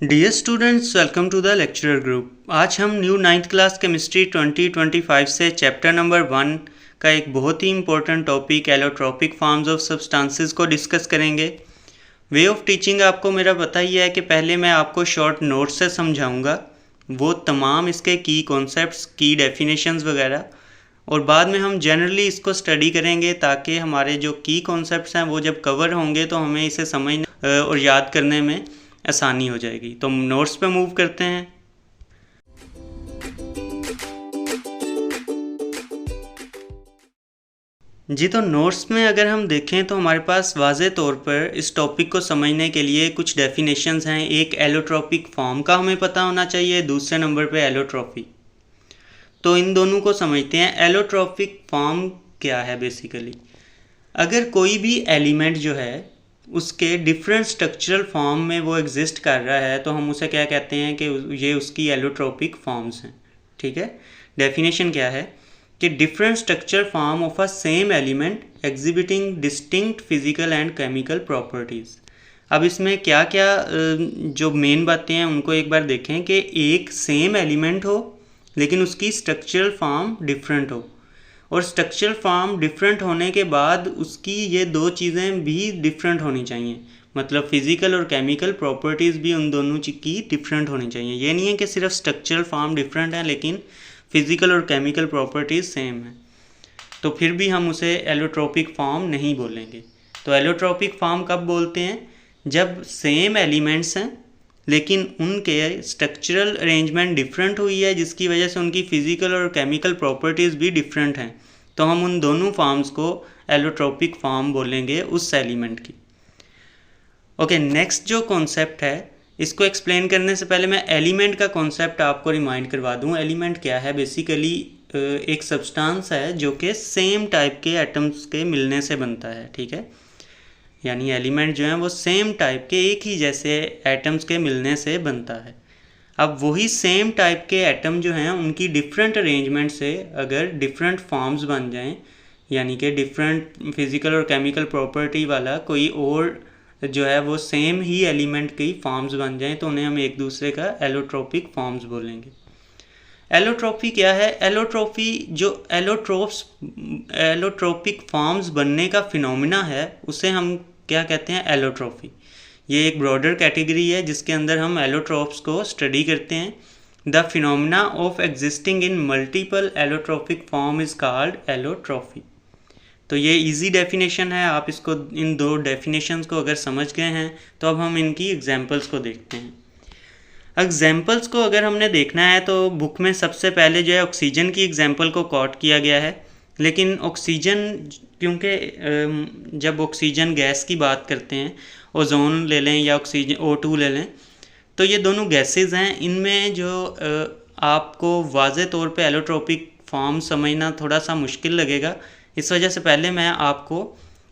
Dear students, welcome to the lecturer group. आज हम new 9th class chemistry 2025 से chapter number 1 का एक बहुत ही important topic allotropic forms of substances को डिस्कस करेंगे। वे ऑफ टीचिंग आपको मेरा पता ही है कि पहले मैं आपको शॉर्ट नोट्स से समझाऊंगा वो तमाम इसके की कॉन्सेप्ट्स, की डेफिनेशंस वगैरह, और बाद में हम जनरली इसको स्टडी करेंगे ताकि हमारे जो की कॉन्सेप्ट्स हैं वो जब कवर होंगे तो हमें इसे समझने और याद करने में आसानी हो जाएगी। तो नोट्स पे मूव करते हैं। जी, तो नोट्स में अगर हम देखें तो हमारे पास वाज़े तौर पर इस टॉपिक को समझने के लिए कुछ डेफिनेशंस हैं। एक एलोट्रॉपिक फॉर्म का हमें पता होना चाहिए, दूसरे नंबर पे एलोट्रॉपी। तो इन दोनों को समझते हैं। एलोट्रॉपिक फॉर्म क्या है बेसिकली? अगर कोई भी एलिमेंट जो है उसके डिफरेंट स्ट्रक्चरल फॉर्म में वो एग्जिस्ट कर रहा है तो हम उसे क्या कहते हैं कि ये उसकी एलोट्रॉपिक फॉर्म्स हैं। ठीक है, डेफिनेशन क्या है कि different structural form of a same element exhibiting distinct physical and chemical properties. अब इसमें क्या क्या जो मेन बातें हैं उनको एक बार देखें कि एक सेम एलिमेंट हो लेकिन उसकी स्ट्रक्चरल फॉर्म डिफरेंट हो, और स्ट्रक्चरल फॉर्म डिफरेंट होने के बाद उसकी ये दो चीज़ें भी डिफरेंट होनी चाहिए। मतलब फिजिकल और केमिकल प्रॉपर्टीज़ भी उन दोनों की डिफरेंट होनी चाहिए। ये नहीं है कि सिर्फ स्ट्रक्चरल फॉर्म डिफरेंट है लेकिन फिजिकल और केमिकल प्रॉपर्टीज़ सेम है, तो फिर भी हम उसे एलोट्रॉपिक फॉर्म नहीं बोलेंगे। तो एलोट्रॉपिक फॉर्म कब बोलते हैं? जब सेम एलिमेंट्स हैं लेकिन उनके स्ट्रक्चरल अरेंजमेंट डिफरेंट हुई है जिसकी वजह से उनकी फ़िज़िकल और केमिकल प्रॉपर्टीज़ भी डिफरेंट हैं, तो हम उन दोनों फॉर्म्स को एलोट्रॉपिक फॉर्म बोलेंगे उस एलिमेंट की। ओके, नेक्स्ट जो कॉन्सेप्ट है इसको एक्सप्लेन करने से पहले मैं एलिमेंट का कॉन्सेप्ट आपको रिमाइंड करवा दूँ। एलिमेंट क्या है? बेसिकली एक सब्सटेंस है जो कि सेम टाइप के एटम्स के मिलने से बनता है। ठीक है, यानी एलिमेंट जो है वो सेम टाइप के एक ही जैसे एटम्स के मिलने से बनता है। अब वही सेम टाइप के एटम जो हैं उनकी डिफरेंट अरेंजमेंट से अगर डिफरेंट फॉर्म्स बन जाएं, यानी कि डिफरेंट फिजिकल और केमिकल प्रॉपर्टी वाला कोई और जो है वो सेम ही एलिमेंट की फॉर्म्स बन जाएं, तो उन्हें हम एक दूसरे का एलोट्रॉपिक फॉर्म्स बोलेंगे। एलोट्रॉपी क्या है? एलोट्रॉपी जो एलोट्रॉपिक फॉर्म्स बनने का फिनोमिना है उसे हम क्या कहते हैं? एलोट्रॉपी। ये एक ब्रॉडर कैटेगरी है जिसके अंदर हम एलोट्रॉप्स को स्टडी करते हैं। The phenomena of existing in multiple allotropic form is called allotropy. तो ये इजी डेफिनेशन है। आप इसको इन दो डेफिनेशंस को अगर समझ गए हैं तो अब हम इनकी एग्जांपल्स को देखते हैं। एग्जाम्पल्स को अगर हमने देखना है तो बुक में सबसे पहले जो है ऑक्सीजन की एग्जाम्पल को कोट किया गया है, लेकिन ऑक्सीजन क्योंकि जब ऑक्सीजन गैस की बात करते हैं, ओजोन ले लें या ऑक्सीजन O2 ले लें, तो ये दोनों गैसेस हैं। इनमें जो आपको वाज़े तौर पे एलोट्रॉपिक फॉर्म समझना थोड़ा सा मुश्किल लगेगा। इस वजह से पहले मैं आपको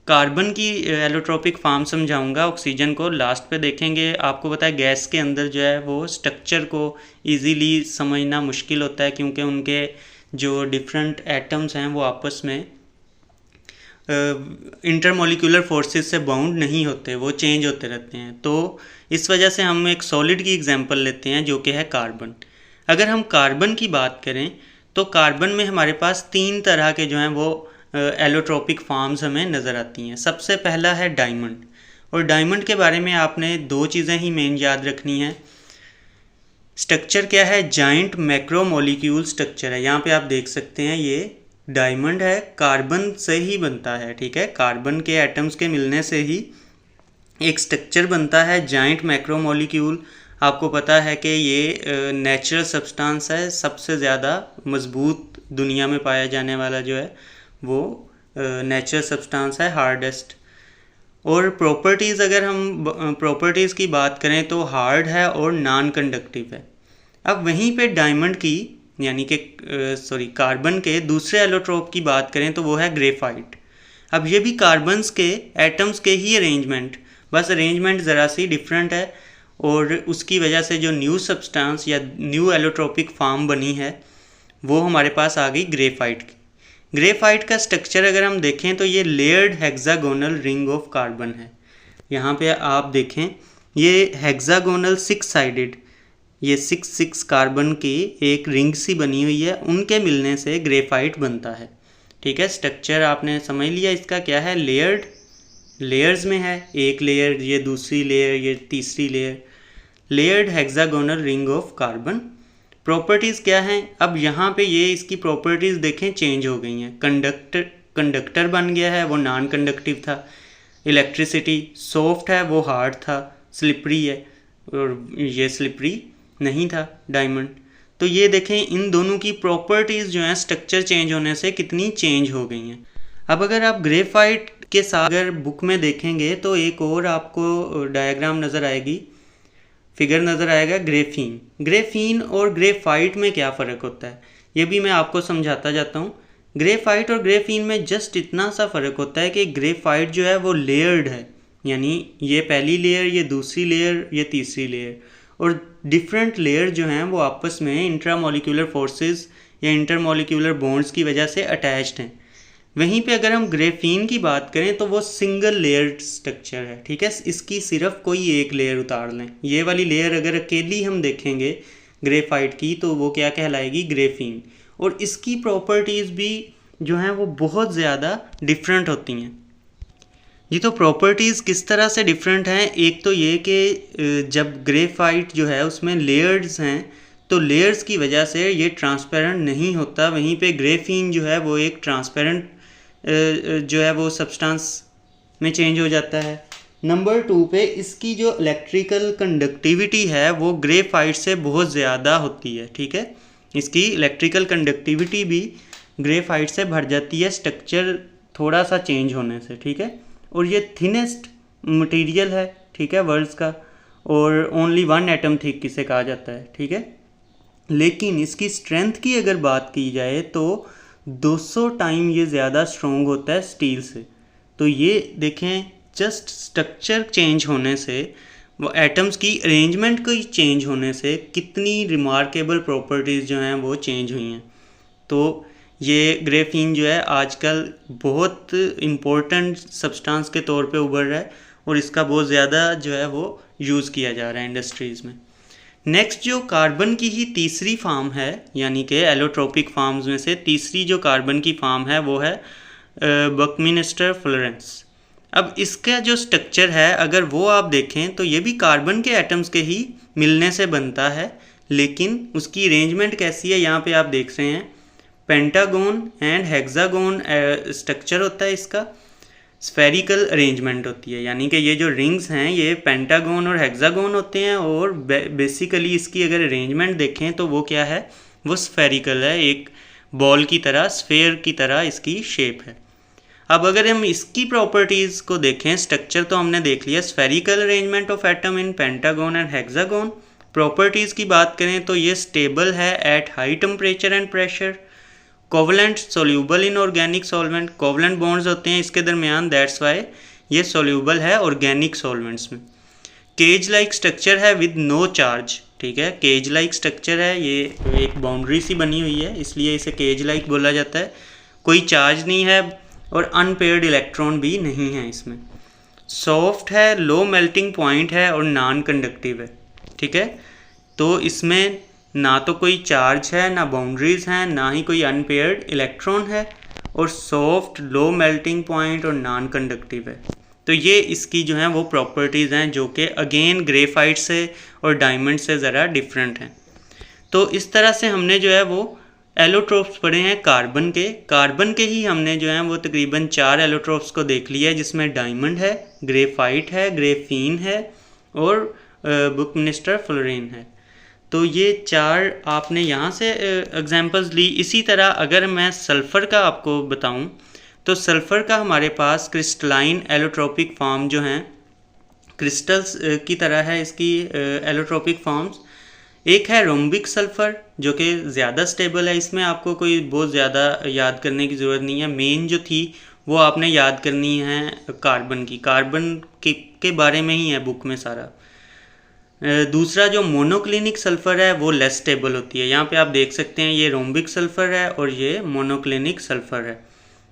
कार्बन की एलोट्रॉपिक फॉर्म समझाऊंगा, ऑक्सीजन को लास्ट पे देखेंगे। आपको पता है गैस के अंदर जो है वो स्ट्रक्चर को इजीली समझना मुश्किल होता है क्योंकि उनके जो डिफरेंट एटम्स हैं वो आपस में इंटरमोलिकुलर फोर्सेस से बाउंड नहीं होते, वो चेंज होते रहते हैं। तो इस वजह से हम एक सॉलिड की एग्जांपल लेते हैं जो कि है कार्बन। अगर हम कार्बन की बात करें तो कार्बन में हमारे पास 3 तरह के जो हैं वो एलोट्रॉपिक फॉर्म्स हमें नज़र आती हैं। सबसे पहला है डायमंड, और डायमंड के बारे में आपने 2 चीज़ें ही मेन याद रखनी है। स्ट्रक्चर क्या है? जाइंट मैक्रोमोलिक्यूल स्ट्रक्चर है। यहाँ पे आप देख सकते हैं ये डायमंड है, कार्बन से ही बनता है। ठीक है, कार्बन के एटम्स के मिलने से ही एक स्ट्रक्चर बनता है, जाइंट मैक्रोमोलिक्यूल। आपको पता है कि ये नेचुरल सब्सटेंस है, सबसे ज़्यादा मजबूत दुनिया में पाया जाने वाला जो है वो नेचुरल सब्सटेंस है, हार्डेस्ट। और प्रॉपर्टीज़, अगर हम प्रॉपर्टीज़ की बात करें तो हार्ड है और नॉन कंडक्टिव है। अब वहीं पे डायमंड की यानी कि कार्बन के दूसरे एलोट्रोप की बात करें तो वो है ग्रेफाइट। अब ये भी कार्बन्स के एटम्स के ही अरेंजमेंट, बस अरेंजमेंट ज़रा सी डिफरेंट है, और उसकी वजह से जो न्यू सब्सटेंस या न्यू एलोट्रॉपिक फॉर्म बनी है वो हमारे पास आ गई ग्रेफाइट की। ग्रेफाइट का स्ट्रक्चर अगर हम देखें तो ये layered hexagonal ring of carbon है। यहाँ पे आप देखें ये हेक्सागोनल 6 साइडेड, ये 6 कार्बन की एक रिंग सी बनी हुई है, उनके मिलने से ग्रेफाइट बनता है। ठीक है, स्ट्रक्चर आपने समझ लिया इसका क्या है, लेयर्ड, लेयर्स में है, एक लेयर, ये दूसरी लेयर, ये तीसरी layer, layered hexagonal ring of carbon. Properties क्या हैं, अब यहाँ पे ये इसकी प्रॉपर्टीज़ देखें चेंज हो गई हैं। कंडक्टर बन गया है, वो नॉन कंडक्टिव था। इलेक्ट्रिसिटी, सॉफ्ट है वो हार्ड था, स्लिपरी है और ये स्लिपरी नहीं था डायमंड। तो ये देखें इन दोनों की प्रॉपर्टीज़ जो हैं स्ट्रक्चर चेंज होने से कितनी चेंज हो गई हैं। अब अगर आप ग्रेफाइट के साथ अगर बुक में देखेंगे तो एक और आपको डायग्राम नज़र आएगी, फिगर नज़र आएगा, ग्रेफीन। ग्रेफीन और ग्रेफाइट में क्या फ़र्क होता है ये भी मैं आपको समझाता जाता हूँ। ग्रेफाइट और ग्रेफीन में जस्ट इतना सा फ़र्क होता है कि ग्रेफाइट जो है वो लेयर्ड है, यानी ये पहली लेयर, ये दूसरी लेयर, ये तीसरी लेयर, और डिफरेंट लेयर जो हैं वो आपस में इंट्रामोलिकुलर फोर्सेस या इंटरमोलिकुलर बॉन्ड्स की वजह से अटैच्ड हैं। वहीं पे अगर हम ग्रेफीन की बात करें तो वो सिंगल लेयर्ड स्ट्रक्चर है। ठीक है, इसकी सिर्फ कोई एक लेयर उतार लें, ये वाली लेयर अगर अकेली हम देखेंगे ग्रेफाइट की तो वो क्या कहलाएगी, ग्रेफीन। और इसकी प्रॉपर्टीज़ भी जो हैं वो बहुत ज़्यादा डिफरेंट होती हैं। ये तो प्रॉपर्टीज़ किस तरह से डिफरेंट हैं, एक तो ये कि जब ग्रेफाइट जो है उसमें लेयर्स हैं तो लेयर्स की वजह से ये ट्रांसपेरेंट नहीं होता, वहीं पे ग्रेफीन जो है वो एक ट्रांसपेरेंट जो है वो सब्सटेंस में चेंज हो जाता है। नंबर 2 पे इसकी जो इलेक्ट्रिकल कंडक्टिविटी है वो ग्रेफाइट से बहुत ज़्यादा होती है। ठीक है, इसकी इलेक्ट्रिकल कंडक्टिविटी भी ग्रेफाइट से बढ़ जाती है स्ट्रक्चर थोड़ा सा चेंज होने से। ठीक है, और ये थिनेस्ट मटेरियल है, ठीक है, वर्ल्ड का, और ओनली 1 एटम थिक किसे कहा जाता है। ठीक है, लेकिन इसकी स्ट्रेंथ की अगर बात की जाए तो 200 टाइम ये ज़्यादा स्ट्रॉन्ग होता है स्टील से। तो ये देखें जस्ट स्ट्रक्चर चेंज होने से, वो एटम्स की अरेंजमेंट की चेंज होने से कितनी रिमार्केबल प्रॉपर्टीज़ जो हैं वो चेंज हुई हैं। तो ये ग्रेफीन जो है आजकल बहुत इम्पोर्टेंट सब्सटेंस के तौर पे उभर रहा है और इसका बहुत ज़्यादा जो है वो यूज़ किया जा रहा है इंडस्ट्रीज़ में। नेक्स्ट जो कार्बन की ही तीसरी फार्म है, यानी कि एलोट्रोपिक फार्म्स में से तीसरी जो कार्बन की फार्म है वो है बकमिनिस्टर फुलरेंस। अब इसका जो स्ट्रक्चर है अगर वो आप देखें तो ये भी कार्बन के एटम्स के ही मिलने से बनता है, लेकिन उसकी अरेंजमेंट कैसी है यहाँ पे आप देख रहे हैं, पेंटागोन एंड हेक्सागोन स्ट्रक्चर होता है इसका, स्फेरिकल अरेंजमेंट होती है, यानी कि ये जो रिंग्स हैं ये पेंटागोन और हेक्सागोन होते हैं, और बेसिकली इसकी अगर अरेंजमेंट देखें तो वो क्या है, वो स्फेरिकल है, एक बॉल की तरह, स्फेयर की तरह इसकी शेप है। अब अगर हम इसकी प्रॉपर्टीज़ को देखें, स्ट्रक्चर तो हमने देख लिया, spherical arrangement of atom in pentagon and hexagon. Properties की बात करें तो ये स्टेबल है at high temperature and pressure, covalent soluble in organic solvent, covalent bonds होते हैं इसके दरमियान, दैट्स वाई ये सोल्यूबल है ऑर्गेनिक सॉल्वेंट्स में। केज लाइक स्ट्रक्चर है विद नो चार्ज। ठीक है, केज लाइक स्ट्रक्चर है, ये एक बाउंड्री सी बनी हुई है इसलिए इसे केज लाइक बोला जाता है, कोई चार्ज नहीं है और अनपेयर्ड इलेक्ट्रॉन भी नहीं है इसमें। सॉफ्ट है, लो मेल्टिंग पॉइंट है और नॉन कंडक्टिव है। ठीक है, तो इसमें ना तो कोई चार्ज है, ना बाउंड्रीज हैं, ना ही कोई अनपेयर्ड इलेक्ट्रॉन है, और सॉफ्ट, लो मेल्टिंग पॉइंट और नॉन कंडक्टिव है। तो ये इसकी जो है वो प्रॉपर्टीज़ हैं जो कि अगेन ग्रेफाइट से और डायमंड से ज़रा डिफरेंट हैं। तो इस तरह से हमने जो है वो एलोट्रोप्स पढ़े हैं कार्बन के ही हमने जो है वो तकरीबन 4 एलोट्रोप्स को देख लिया है, जिसमें डायमंड है, ग्रेफाइट है, ग्रेफीन है और बुकमिनिस्टर फुलरेन है। तो ये 4 आपने यहाँ से एग्जांपल्स ली। इसी तरह अगर मैं सल्फ़र का आपको बताऊँ तो सल्फ़र का हमारे पास क्रिस्टलाइन एलोट्रोपिक फॉर्म जो हैं, क्रिस्टल्स की तरह है इसकी एलोट्रोपिक फॉर्म्स। एक है रोम्बिक सल्फ़र जो कि ज़्यादा स्टेबल है, इसमें आपको कोई बहुत ज़्यादा याद करने की ज़रूरत नहीं है, मेन जो थी वो आपने याद करनी है कार्बन के बारे में ही है बुक में सारा। दूसरा जो मोनोक्लिनिक सल्फ़र है वो लेस स्टेबल होती है, यहाँ पे आप देख सकते हैं ये रोम्बिक सल्फ़र है और ये मोनोक्लिनिक सल्फ़र है,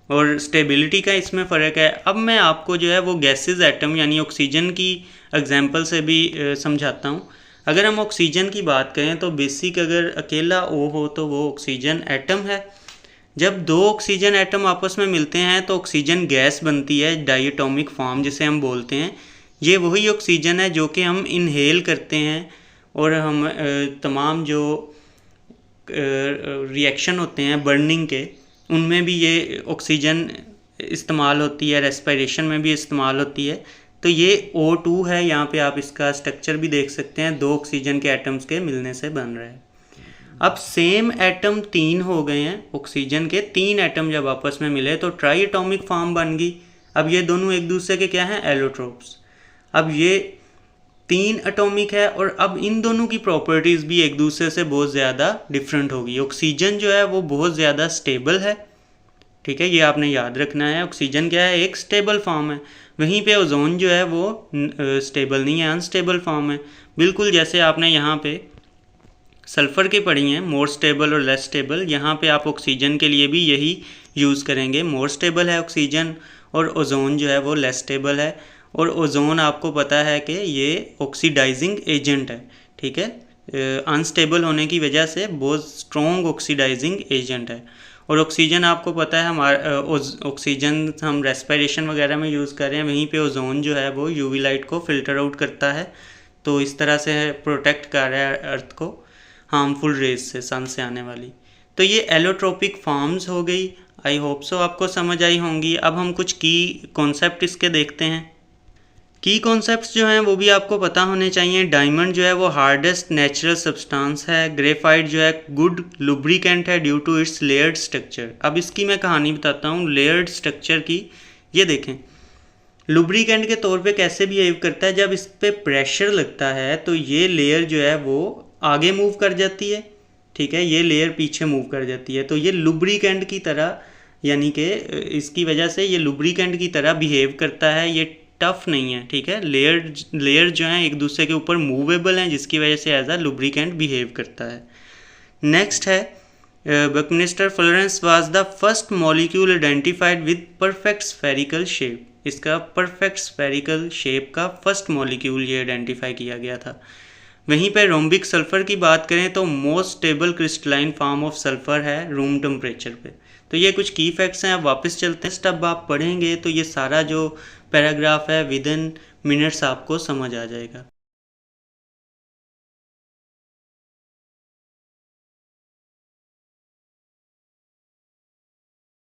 और स्टेबिलिटी का इसमें फ़र्क है। अब मैं आपको जो है वो गैसेस एटम यानी ऑक्सीजन की एग्जाम्पल से भी समझाता हूँ। अगर हम ऑक्सीजन की बात करें तो बेसिक अगर अकेला O हो तो वो ऑक्सीजन एटम है। जब दो ऑक्सीजन एटम आपस में मिलते हैं तो ऑक्सीजन गैस बनती है, डायटोमिक फॉर्म जिसे हम बोलते हैं। ये वही ऑक्सीजन है जो कि हम इनहेल करते हैं और हम तमाम जो रिएक्शन होते हैं बर्निंग के, उनमें भी ये ऑक्सीजन इस्तेमाल होती है, रेस्पिरेशन में भी इस्तेमाल होती है। तो ये O2 है, यहाँ पे आप इसका स्ट्रक्चर भी देख सकते हैं, दो ऑक्सीजन के एटम्स के मिलने से बन रहा है। अब सेम एटम 3 हो गए हैं, ऑक्सीजन के 3 एटम जब आपस में मिले तो ट्राई एटॉमिक फॉर्म बन गई। अब ये दोनों एक दूसरे के क्या हैं, एलोट्रोप्स। अब ये 3 एटॉमिक है और अब इन दोनों की प्रॉपर्टीज़ भी एक दूसरे से बहुत ज़्यादा डिफरेंट होगी। ऑक्सीजन जो है वो बहुत ज़्यादा स्टेबल है, ठीक है, ये आपने याद रखना है। ऑक्सीजन क्या है, एक स्टेबल फॉर्म है। वहीं पे ओजोन जो है वो स्टेबल नहीं है, अनस्टेबल फॉर्म है। बिल्कुल जैसे आपने यहाँ पे सल्फ़र के पढ़ी हैं, मोर स्टेबल और लेस स्टेबल, यहाँ पे आप ऑक्सीजन के लिए भी यही यूज़ करेंगे। मोर स्टेबल है ऑक्सीजन और ओजोन जो है वो लेस स्टेबल है। और ओजोन आपको पता है कि ये ऑक्सीडाइजिंग एजेंट है, ठीक है, अनस्टेबल होने की वजह से बहुत स्ट्रॉन्ग ऑक्सीडाइजिंग एजेंट है। और ऑक्सीजन आपको पता है हमारा ऑक्सीजन हम रेस्पिरेशन वगैरह में यूज़ कर रहे हैं, वहीं पे ओजोन जो है वो यूवी लाइट को फ़िल्टर आउट करता है, तो इस तरह से प्रोटेक्ट कर रहा है अर्थ को हार्मफुल रेज से, सन से आने वाली। तो ये एलोट्रोपिक फॉर्म्स हो गई। आई होप सो आपको समझ आई होंगी। अब हम कुछ की कॉन्सेप्ट इसके देखते हैं। की कॉन्सेप्ट्स जो हैं वो भी आपको पता होने चाहिए। डायमंड जो है वो हार्डेस्ट नेचुरल सब्सटेंस है। ग्रेफाइट जो है गुड लुब्रिकेंट है due to its layered structure. अब इसकी मैं कहानी बताता हूँ लेयर्ड स्ट्रक्चर की। ये देखें लुब्रिकेंट के तौर पे कैसे बिहेव करता है। जब इस पर प्रेशर लगता है तो ये लेयर जो है वो आगे मूव कर जाती है, ठीक है, ये लेयर पीछे मूव कर जाती है। तो ये लुब्रिकेंट की तरह, यानी कि इसकी वजह से ये लुब्रिकेंट की तरह बिहेव करता है। ये टफ नहीं है, ठीक है। लेयर जो हैं एक दूसरे के ऊपर मूवेबल हैं, जिसकी वजह से एज अ लुब्रिकेंट बिहेव करता है। नेक्स्ट है buckminsterfullerene was the first molecule identified with perfect spherical shape. इसका परफेक्ट स्फेरिकल शेप का फर्स्ट मॉलिक्यूल ये आइडेंटिफाई किया गया था। वहीं पे रोम्बिक सल्फ़र की बात करें तो most stable crystalline form of sulphur है रूम टेम्परेचर पे। तो ये कुछ की फैक्ट्स हैं। अब वापस चलते हैं, अब आप पढ़ेंगे तो ये सारा जो पैराग्राफ है विद इन मिनट्स आपको समझ आ जाएगा।